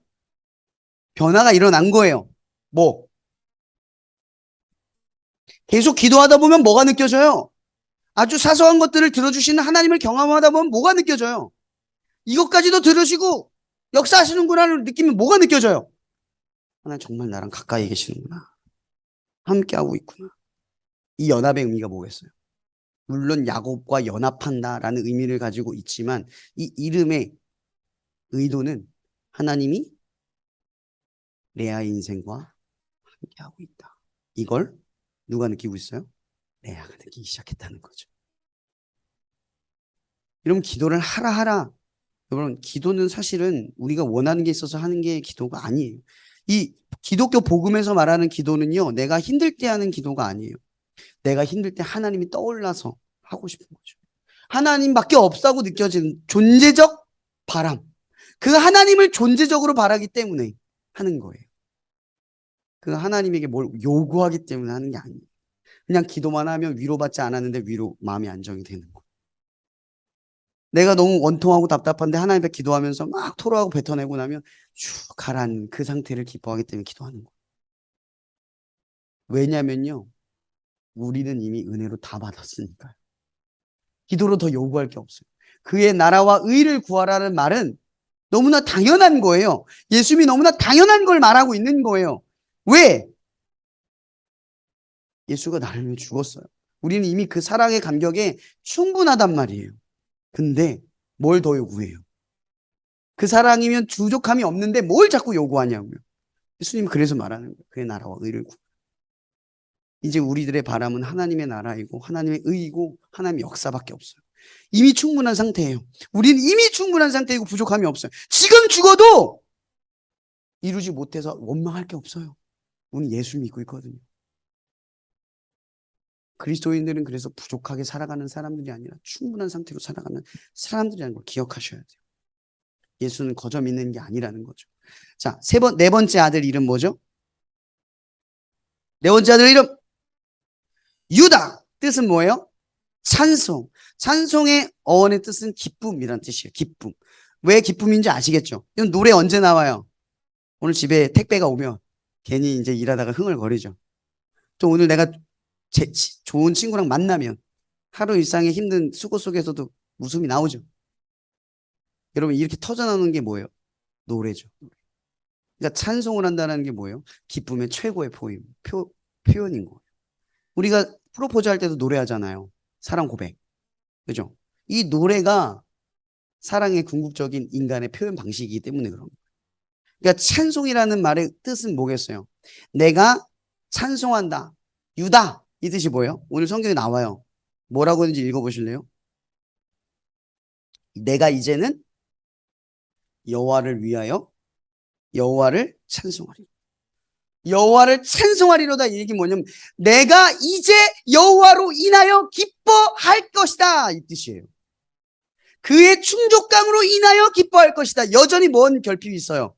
변화가 일어난 거예요. 뭐? 계속 기도하다 보면 뭐가 느껴져요? 아주 사소한 것들을 들어주시는 하나님을 경험하다 보면 뭐가 느껴져요? 이것까지도 들으시고 역사하시는구나를 느끼면 뭐가 느껴져요? 하나님 정말 나랑 가까이 계시는구나. 함께하고 있구나. 이 연합의 의미가 뭐겠어요? 물론 야곱과 연합한다라는 의미를 가지고 있지만 이 이름의 의도는 하나님이 레아의 인생과 함께하고 있다. 이걸 누가 느끼고 있어요? 레아가 느끼기 시작했다는 거죠. 여러분 기도를 하라. 여러분 기도는 사실은 우리가 원하는 게 있어서 하는 게 기도가 아니에요. 이 기독교 복음에서 말하는 기도는요. 내가 힘들 때 하는 기도가 아니에요. 내가 힘들 때 하나님이 떠올라서 하고 싶은 거죠. 하나님밖에 없다고 느껴지는 존재적 바람. 그 하나님을 존재적으로 바라기 때문에 하는 거예요. 그 하나님에게 뭘 요구하기 때문에 하는 게 아니에요. 그냥 기도만 하면 위로받지 않았는데 마음이 안정이 되는 거예요. 내가 너무 원통하고 답답한데 하나님 앞에 기도하면서 막 토로하고 뱉어내고 나면 쭉 가라앉는 그 상태를 기뻐하기 때문에 기도하는 거예요. 왜냐면요. 우리는 이미 은혜로 다 받았으니까요. 기도로 더 요구할 게 없어요. 그의 나라와 의를 구하라는 말은 너무나 당연한 거예요. 예수님이 너무나 당연한 걸 말하고 있는 거예요. 왜? 예수가 나를 위해 죽었어요. 우리는 이미 그 사랑의 감격에 충분하단 말이에요. 근데 뭘 더 요구해요? 그 사랑이면 부족함이 없는데 뭘 자꾸 요구하냐고요. 예수님은 그래서 말하는 거예요. 그의 나라와 의를 구하라. 이제 우리들의 바람은 하나님의 나라이고 하나님의 의이고 하나님의 역사밖에 없어요. 이미 충분한 상태예요. 우리는 이미 충분한 상태이고 부족함이 없어요. 지금 죽어도 이루지 못해서 원망할 게 없어요. 우리는 예수를 믿고 있거든요. 그리스도인들은 그래서 부족하게 살아가는 사람들이 아니라 충분한 상태로 살아가는 사람들이라는 걸 기억하셔야 돼요. 예수는 거저 믿는 게 아니라는 거죠. 자, 네 번째 아들 이름 뭐죠? 네 번째 아들 이름 유다. 뜻은 뭐예요? 찬송. 찬송의 어원의 뜻은 기쁨이란 뜻이에요. 기쁨. 왜 기쁨인지 아시겠죠? 이건 노래 언제 나와요? 오늘 집에 택배가 오면 괜히 이제 일하다가 흥얼거리죠. 또 오늘 내가 좋은 친구랑 만나면 하루 일상의 힘든 수고 속에서도 웃음이 나오죠. 여러분 이렇게 터져나오는 게 뭐예요? 노래죠. 그러니까 찬송을 한다는 게 뭐예요? 기쁨의 최고의 표현인 거예요. 우리가 프로포즈 할 때도 노래하잖아요. 사랑 고백. 그죠? 이 노래가 사랑의 궁극적인 인간의 표현 방식이기 때문에 그런 거예요. 그러니까 찬송이라는 말의 뜻은 뭐겠어요? 내가 찬송한다. 유다. 이 뜻이 뭐예요? 오늘 성경에 나와요. 뭐라고 했는지 읽어보실래요? 내가 이제는 여호와를 위하여 여호와를 찬송하리. 여호와를 찬송하리로다. 이 얘기 뭐냐면 내가 이제 여호와로 인하여 기뻐할 것이다. 이 뜻이에요. 그의 충족감으로 인하여 기뻐할 것이다. 여전히 뭔 결핍이 있어요?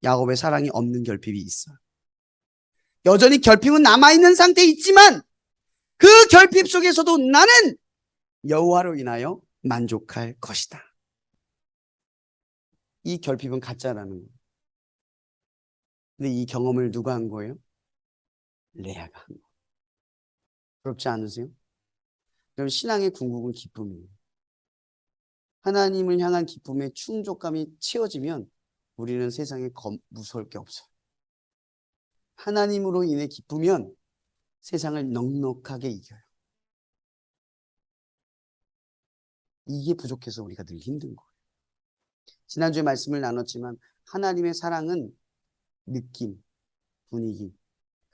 야곱의 사랑이 없는 결핍이 있어요. 여전히 결핍은 남아있는 상태에 있지만 그 결핍 속에서도 나는 여호와로 인하여 만족할 것이다. 이 결핍은 가짜라는 거예요. 근데 이 경험을 누가 한 거예요? 레아가 한 거예요. 부럽지 않으세요? 그럼 신앙의 궁극은 기쁨이에요. 하나님을 향한 기쁨의 충족감이 채워지면 우리는 세상에 무서울 게 없어요. 하나님으로 인해 기쁘면 세상을 넉넉하게 이겨요. 이게 부족해서 우리가 늘 힘든 거예요. 지난주에 말씀을 나눴지만 하나님의 사랑은 느낌, 분위기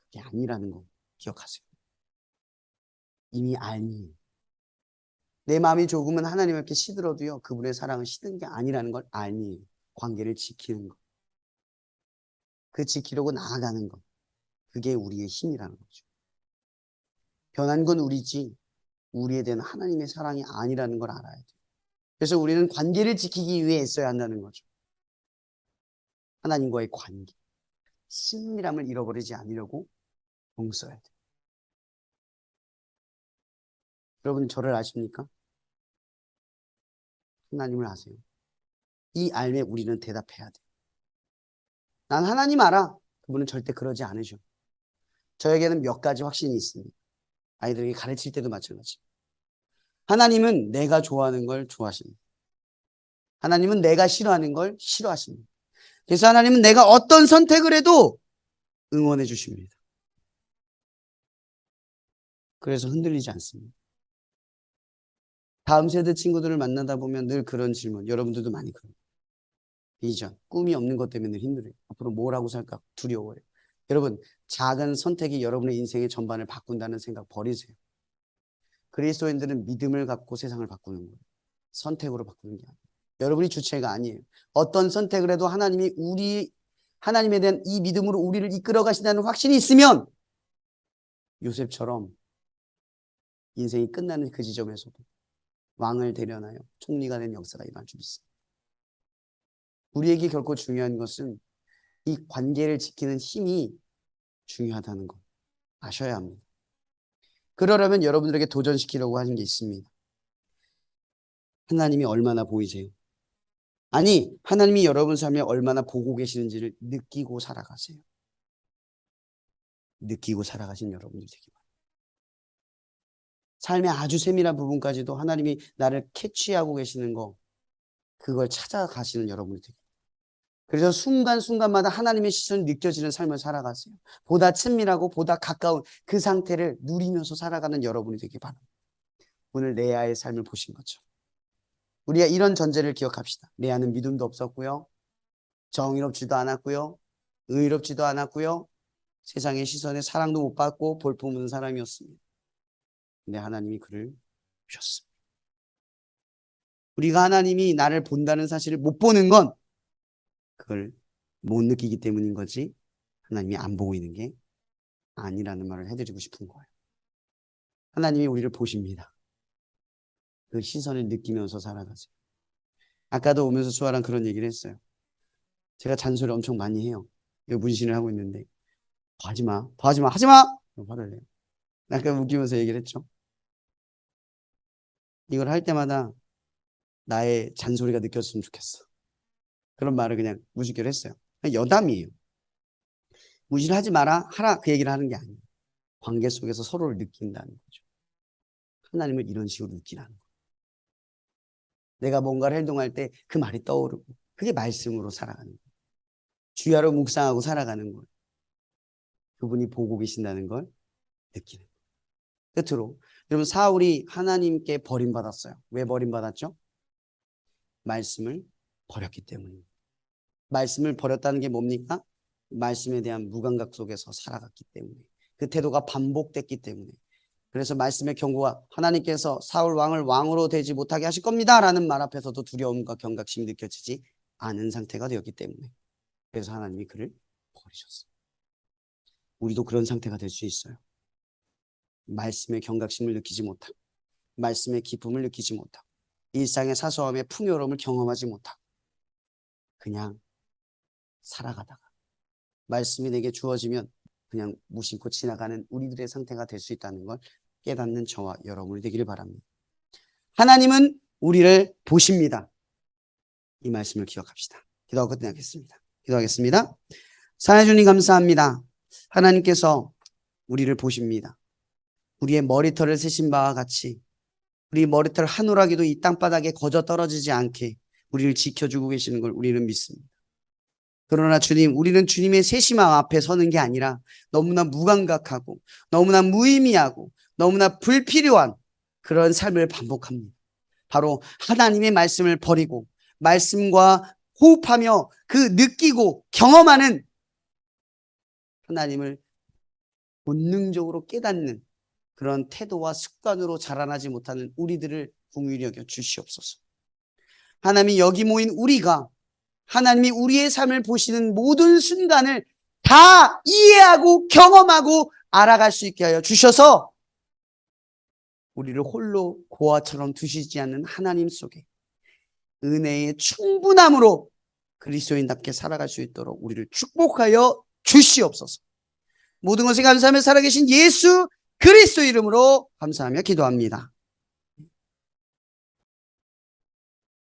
그게 아니라는 거 기억하세요. 이미 알미에요. 내 마음이 조금은 하나님 앞에 시들어도요. 그분의 사랑은 시든 게 아니라는 걸 알미에요. 관계를 지키는 것. 그 지키려고 나아가는 것. 그게 우리의 힘이라는 거죠. 변한 건 우리지 우리에 대한 하나님의 사랑이 아니라는 걸 알아야 돼요. 그래서 우리는 관계를 지키기 위해 애써야 한다는 거죠. 하나님과의 관계. 친밀함을 잃어버리지 않으려고 봉써야 돼요. 여러분 저를 아십니까? 하나님을 아세요? 이 알매 우리는 대답해야 돼요. 난 하나님 알아. 그분은 절대 그러지 않으셔. 저에게는 몇 가지 확신이 있습니다. 아이들에게 가르칠 때도 마찬가지. 하나님은 내가 좋아하는 걸 좋아하십니다. 하나님은 내가 싫어하는 걸 싫어하십니다. 그래서 하나님은 내가 어떤 선택을 해도 응원해 주십니다. 그래서 흔들리지 않습니다. 다음 세대 친구들을 만나다 보면 늘 그런 질문, 여러분들도 많이 그래요. 비전, 꿈이 없는 것 때문에 늘 힘들어요. 앞으로 뭘 하고 살까 두려워요. 여러분, 작은 선택이 여러분의 인생의 전반을 바꾼다는 생각 버리세요. 그리스도인들은 믿음을 갖고 세상을 바꾸는 거예요. 선택으로 바꾸는 게 아니에요. 여러분이 주체가 아니에요. 어떤 선택을 해도 하나님에 대한 이 믿음으로 우리를 이끌어 가신다는 확신이 있으면 요셉처럼 인생이 끝나는 그 지점에서도 왕을 대련하여 총리가 된 역사가 일어날 줄 믿습니다. 우리에게 결코 중요한 것은 이 관계를 지키는 힘이 중요하다는 것 아셔야 합니다. 그러려면 여러분들에게 도전시키려고 하는 게 있습니다. 하나님이 얼마나 보이세요? 아니, 하나님이 여러분 삶에 얼마나 보고 계시는지를 느끼고 살아가세요. 느끼고 살아가신 여러분들이 되기 바랍니다. 삶의 아주 세밀한 부분까지도 하나님이 나를 캐치하고 계시는 거, 그걸 찾아가시는 여러분이 되기 바랍니다. 그래서 순간순간마다 하나님의 시선이 느껴지는 삶을 살아가세요. 보다 친밀하고 보다 가까운 그 상태를 누리면서 살아가는 여러분이 되기 바랍니다. 오늘 레아의 삶을 보신 거죠. 우리가 이런 전제를 기억합시다. 레아는 믿음도 없었고요. 정의롭지도 않았고요. 의롭지도 않았고요. 세상의 시선에 사랑도 못 받고 볼품없는 사람이었습니다. 근데 하나님이 그를 보셨습니다. 우리가 하나님이 나를 본다는 사실을 못 보는 건 그걸 못 느끼기 때문인 거지 하나님이 안 보고 있는 게 아니라는 말을 해드리고 싶은 거예요. 하나님이 우리를 보십니다. 그 시선을 느끼면서 살아가세요. 아까도 오면서 수아랑 그런 얘기를 했어요. 제가 잔소리 엄청 많이 해요. 여기 문신을 하고 있는데 더 하지 마, 더 하지 마, 하지 마! 화를 내요. 아까 웃기면서 얘기를 했죠. 이걸 할 때마다 나의 잔소리가 느껴졌으면 좋겠어. 그런 말을 그냥 무심결 했어요. 여담이에요. 무시를 하지 마라, 하라 그 얘기를 하는 게 아니에요. 관계 속에서 서로를 느낀다는 거죠. 하나님을 이런 식으로 느끼라는 거예요. 내가 뭔가를 행동할 때 그 말이 떠오르고 그게 말씀으로 살아가는 거예요. 주야로 묵상하고 살아가는 거예요. 그분이 보고 계신다는 걸 느끼는 거예요. 끝으로 여러분, 사울이 하나님께 버림받았어요. 왜 버림받았죠? 말씀을 버렸기 때문입니다. 말씀을 버렸다는 게 뭡니까? 말씀에 대한 무감각 속에서 살아갔기 때문에, 그 태도가 반복됐기 때문에. 그래서 말씀의 경고가 하나님께서 사울 왕을 왕으로 되지 못하게 하실 겁니다 라는 말 앞에서도 두려움과 경각심이 느껴지지 않은 상태가 되었기 때문에, 그래서 하나님이 그를 버리셨어요. 우리도 그런 상태가 될 수 있어요. 말씀의 경각심을 느끼지 못하고, 말씀의 기쁨을 느끼지 못하고, 일상의 사소함의 풍요로움을 경험하지 못하고 그냥 살아가다가 말씀이 내게 주어지면 그냥 무심코 지나가는 우리들의 상태가 될 수 있다는 걸 깨닫는 저와 여러분이 되기를 바랍니다. 하나님은 우리를 보십니다. 이 말씀을 기억합시다. 기도하고 끝내겠습니다. 기도하겠습니다. 사랑해 주님 감사합니다. 하나님께서 우리를 보십니다. 우리의 머리털을 세신 바와 같이 우리 머리털 한 오라기도 이 땅바닥에 거저 떨어지지 않게 우리를 지켜주고 계시는 걸 우리는 믿습니다. 그러나 주님, 우리는 주님의 세심함 앞에 서는 게 아니라 너무나 무감각하고 너무나 무의미하고 너무나 불필요한 그런 삶을 반복합니다. 바로 하나님의 말씀을 버리고 말씀과 호흡하며 그 느끼고 경험하는 하나님을 본능적으로 깨닫는 그런 태도와 습관으로 자라나지 못하는 우리들을 긍휼히 여겨 주시옵소서. 하나님이 여기 모인 우리가 하나님이 우리의 삶을 보시는 모든 순간을 다 이해하고 경험하고 알아갈 수 있게 하여 주셔서 우리를 홀로 고아처럼 두시지 않는 하나님 속에 은혜의 충분함으로 그리스도인답게 살아갈 수 있도록 우리를 축복하여 주시옵소서. 모든 것에 감사하며 살아계신 예수 그리스도 이름으로 감사하며 기도합니다.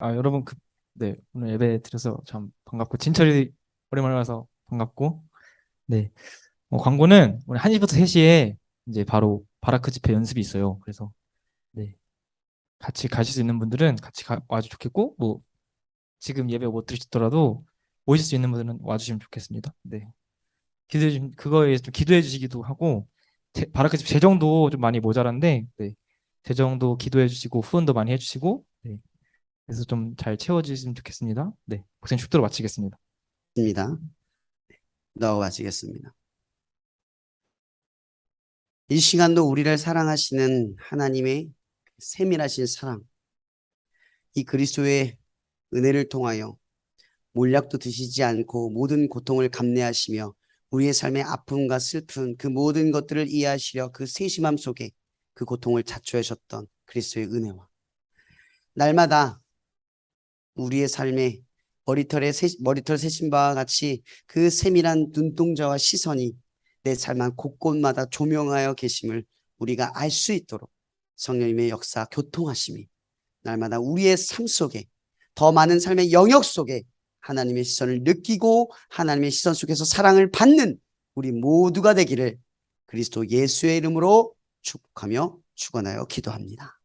여러분, 네, 오늘 예배 드려서 참 반갑고, 진철이 오랜만에 와서 반갑고. 네. 광고는 오늘 1시부터 3시에 이제 바로 바라크 집회 연습이 있어요. 그래서 네. 같이 가실 수 있는 분들은 같이 와주 좋겠고, 뭐 지금 예배 못 드시더라도 오실 수 있는 분들은 와주시면 좋겠습니다. 네. 그거에 좀 기도해 주시기도 하고, 바라크 집 재정도 좀 많이 모자란데, 네. 재정도 기도해 주시고 후원도 많이 해주시고, 네. 그래서 좀 잘 채워주시면 좋겠습니다. 네. 목사님 축도로 마치겠습니다. 입니다. 기도하고 마치겠습니다. 이 시간도 우리를 사랑하시는 하나님의 세밀하신 사랑, 이 그리스도의 은혜를 통하여 몰약도 드시지 않고 모든 고통을 감내하시며 우리의 삶의 아픔과 슬픔 그 모든 것들을 이해하시려 그 세심함 속에 그 고통을 자초하셨던 그리스도의 은혜와 날마다 우리의 삶에 머리털 세신 바와 같이 그 세밀한 눈동자와 시선이 내 삶한 곳곳마다 조명하여 계심을 우리가 알 수 있도록 성령님의 역사 교통하심이 날마다 우리의 삶 속에 더 많은 삶의 영역 속에 하나님의 시선을 느끼고 하나님의 시선 속에서 사랑을 받는 우리 모두가 되기를 그리스도 예수의 이름으로 축복하며 축원하여 기도합니다.